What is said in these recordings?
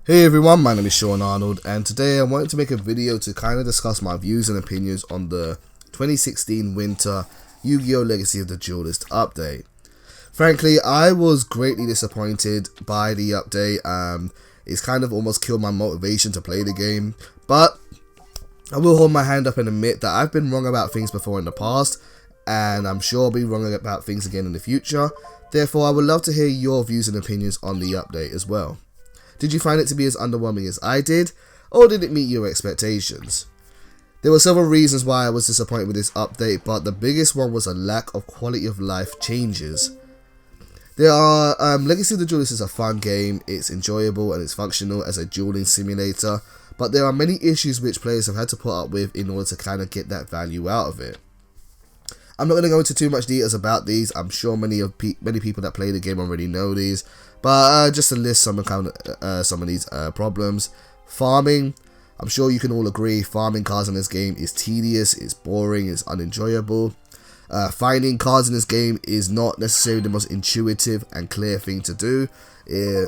Hey everyone, my name is Sean Arnold, and today I wanted to make a video to kind of discuss my views and opinions on the 2016 winter Yu-Gi-Oh! Legacy of the Duelist update. Frankly, I was greatly disappointed by the update. It's kind of almost killed my motivation to play the game, but I will hold my hand up and admit that I've been wrong about things before in the past, and I'm sure I'll be wrong about things again in the future. Therefore, I would love to hear your views and opinions on the update as well. Did you find it to be as underwhelming as I did, or did it meet your expectations? There were several reasons why I was disappointed with this update, but the biggest one was a lack of quality of life changes. Legacy of the Duelist is a fun game, it's enjoyable and it's functional as a dueling simulator, but there are many issues which players have had to put up with in order to kind of get that value out of it. I'm not going to go into too much details about these. I'm sure many people that play the game already know these, but just to list some of these problems. Farming. I'm sure you can all agree farming cards in this game is tedious, it's boring, it's unenjoyable. Finding cards in this game is not necessarily the most intuitive and clear thing to do.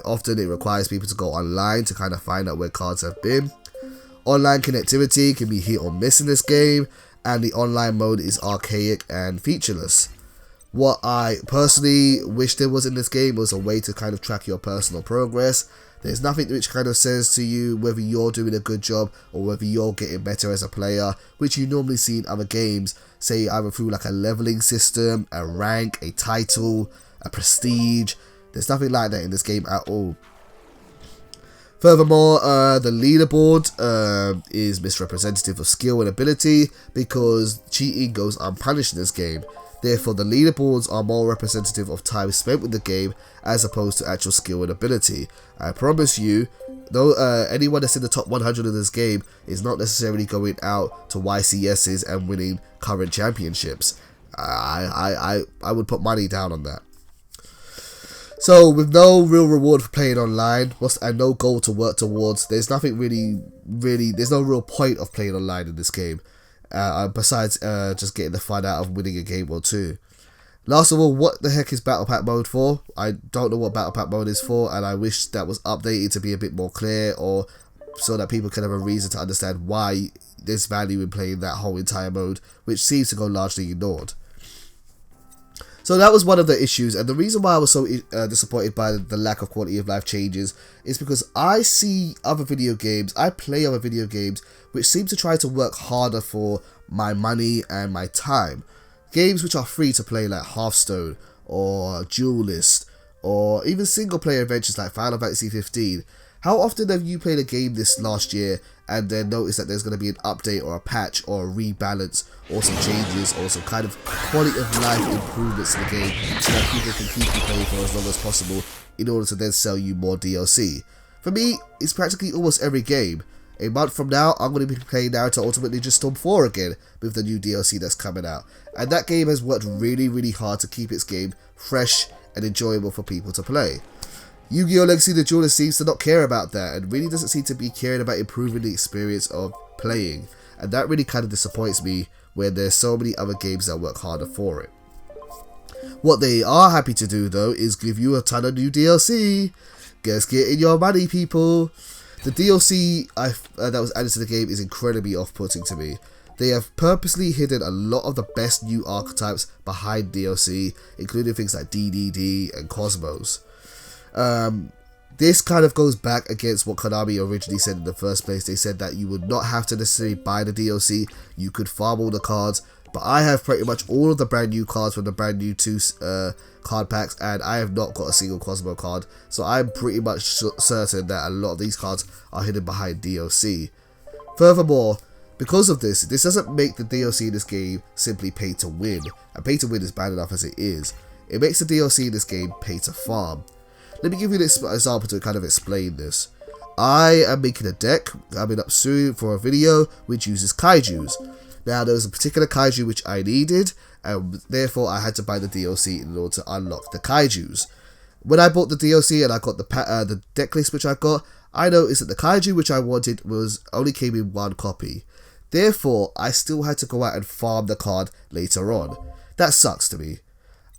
Often it requires people to go online to kind of find out where cards have been. Online connectivity can be hit or miss in this game, and the online mode is archaic and featureless. What I personally wish there was in this game was a way to kind of track your personal progress. There's nothing which kind of says to you whether you're doing a good job or whether you're getting better as a player, which you normally see in other games, say either through like a leveling system, a rank, a title, a prestige. There's nothing like that in this game at all. Furthermore, the leaderboard is misrepresentative of skill and ability because cheating goes unpunished in this game. Therefore, the leaderboards are more representative of time spent with the game as opposed to actual skill and ability. I promise you, though, anyone that's in the top 100 of this game is not necessarily going out to YCSs and winning current championships. I would put money down on that. So, with no real reward for playing online, and no goal to work towards, there's nothing there's no real point of playing online in this game, besides just getting the fun out of winning a game or two. Last of all, what the heck is Battle Pack mode for? I don't know what Battle Pack mode is for, and I wish that was updated to be a bit more clear, or so that people can have a reason to understand why there's value in playing that whole entire mode, which seems to go largely ignored. So that was one of the issues, and the reason why I was so disappointed by the lack of quality of life changes is because I see other video games, I play other video games which seem to try to work harder for my money and my time. Games which are free to play like Hearthstone or Duelist or even single player adventures like Final Fantasy 15. How often have you played a game this last year and then noticed that there's going to be an update or a patch or a rebalance or some changes or some kind of quality of life improvements to the game so that people can keep you playing for as long as possible in order to then sell you more DLC? For me, it's practically almost every game. A month from now, I'm going to be playing Naruto Ultimate Ninja Storm 4 again with the new DLC that's coming out. And that game has worked really hard to keep its game fresh and enjoyable for people to play. Yu-Gi-Oh! Legacy of the Duelist seems to not care about that and really doesn't seem to be caring about improving the experience of playing. And that really kind of disappoints me when there's so many other games that work harder for it. What they are happy to do though is give you a ton of new DLC. Just get in your money, people. The DLC that was added to the game is incredibly off-putting to me. They have purposely hidden a lot of the best new archetypes behind DLC, including things like DDD and Cosmos. This kind of goes back against what Konami originally said in the first place. They said that you would not have to necessarily buy the DLC, you could farm all the cards, but I have pretty much all of the brand new cards from the brand new 2 card packs, and I have not got a single Cosmo card, so I'm pretty much certain that a lot of these cards are hidden behind DLC. Furthermore, because of this doesn't make the DLC in this game simply pay to win, and pay to win is bad enough as it is. It makes the DLC in this game pay to farm. Let me give you this example to kind of explain this. I am making a deck coming up soon for a video which uses kaijus. Now there was a particular kaiju which I needed, and therefore I had to buy the DLC in order to unlock the kaijus. When I bought the DLC and I got the deck list which I got, I noticed that the kaiju which I wanted only came in 1 copy. Therefore, I still had to go out and farm the card later on. That sucks to me.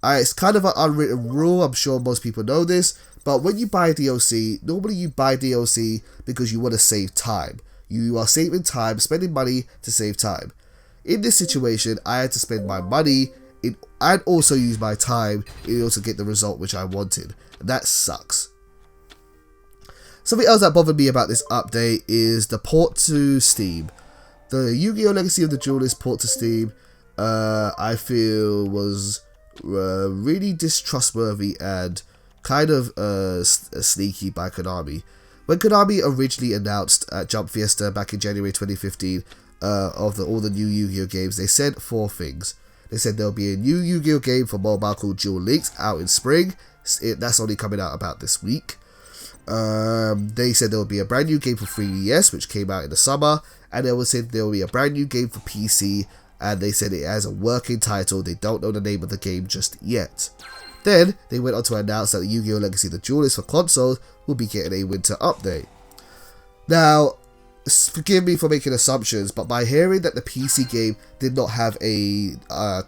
It's kind of an unwritten rule, I'm sure most people know this, But when you buy DLC, normally you buy DLC because you want to save time. You are saving time, spending money to save time. In this situation, I had to spend my money and also use my time in order to get the result which I wanted. And that sucks. Something else that bothered me about this update is the port to Steam. The Yu-Gi-Oh! Legacy of the Duelist port to Steam, I feel was really distrustworthy and kind of sneaky by Konami. When Konami originally announced at Jump Fiesta back in January 2015 of all the new Yu-Gi-Oh! Games, they said 4 things. They said there'll be a new Yu-Gi-Oh! Game for mobile called Duel out in spring. That's only coming out about this week. They said there will be a brand new game for 3DS, which came out in the summer, and they said there will be a brand new game for PC, and they said it has a working title. They don't know the name of the game just yet. Then they went on to announce that the Yu-Gi-Oh! Legacy of the Duelist for consoles will be getting a winter update. Now, forgive me for making assumptions, but by hearing that the PC game did not have a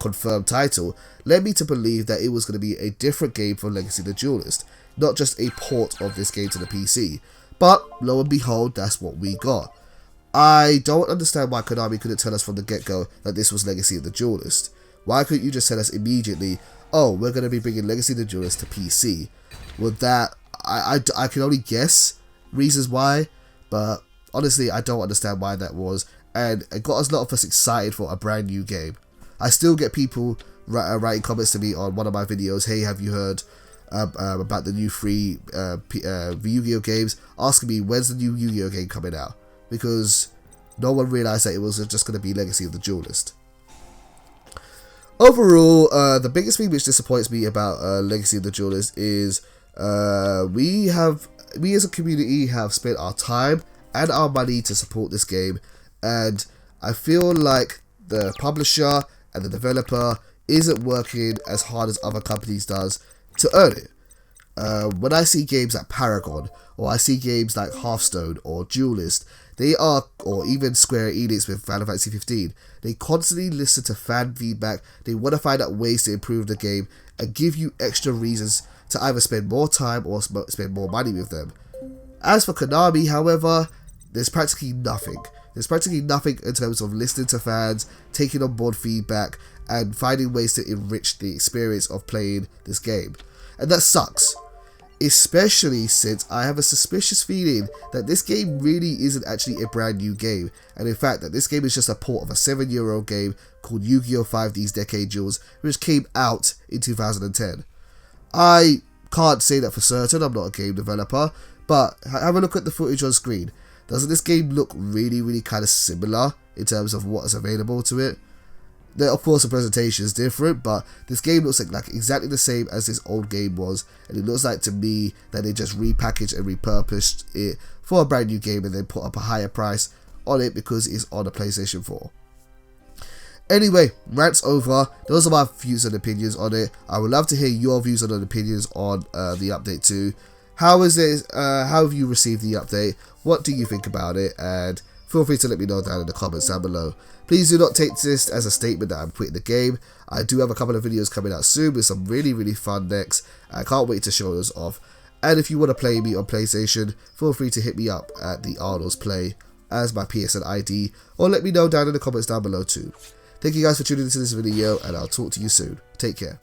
confirmed title, led me to believe that it was going to be a different game for Legacy of the Duelist, not just a port of this game to the PC. But lo and behold, that's what we got. I don't understand why Konami couldn't tell us from the get-go that this was Legacy of the Duelist. Why couldn't you just tell us immediately, oh, we're going to be bringing Legacy of the Duelist to PC? Well, that, I can only guess reasons why, but honestly, I don't understand why that was, and it got a lot of us excited for a brand new game. I still get people writing comments to me on one of my videos, hey, have you heard about the new free Yu-Gi-Oh! Games, asking me when's the new Yu-Gi-Oh! Game coming out, because no one realised that it was just going to be Legacy of the Duelist. Overall, the biggest thing which disappoints me about Legacy of the Duelist is we as a community have spent our time and our money to support this game, and I feel like the publisher and the developer isn't working as hard as other companies does to earn it. When I see games like Paragon, or I see games like Hearthstone or Duelist, or even Square Enix with Final Fantasy 15, they constantly listen to fan feedback. They want to find out ways to improve the game and give you extra reasons to either spend more time or spend more money with them. As for Konami, however, there's practically nothing. There's practically nothing in terms of listening to fans, taking on board feedback, and finding ways to enrich the experience of playing this game. And that sucks. Especially since I have a suspicious feeling that this game really isn't actually a brand new game, and in fact that this game is just a port of a 7-year-old game called Yu-Gi-Oh! 5D's Decade Duels, which came out in 2010. I can't say that for certain, I'm not a game developer, but have a look at the footage on screen. Doesn't this game look really kind of similar in terms of what is available to it? Of course, the presentation is different, but this game looks like exactly the same as this old game was, and it looks like to me that they just repackaged and repurposed it for a brand new game and then put up a higher price on it because it's on a PlayStation 4. Anyway, rant's over. Those are my views and opinions on it. I would love to hear your views and opinions on the update too. How is it? How have you received the update? What do you think about it? And feel free to let me know down in the comments down below. Please do not take this as a statement that I'm quitting the game. I do have a couple of videos coming out soon with some really fun decks. I can't wait to show those off. And if you want to play me on PlayStation, feel free to hit me up at the Arnold's Play as my PSN ID, or let me know down in the comments down below too. Thank you guys for tuning into this video, and I'll talk to you soon. Take care.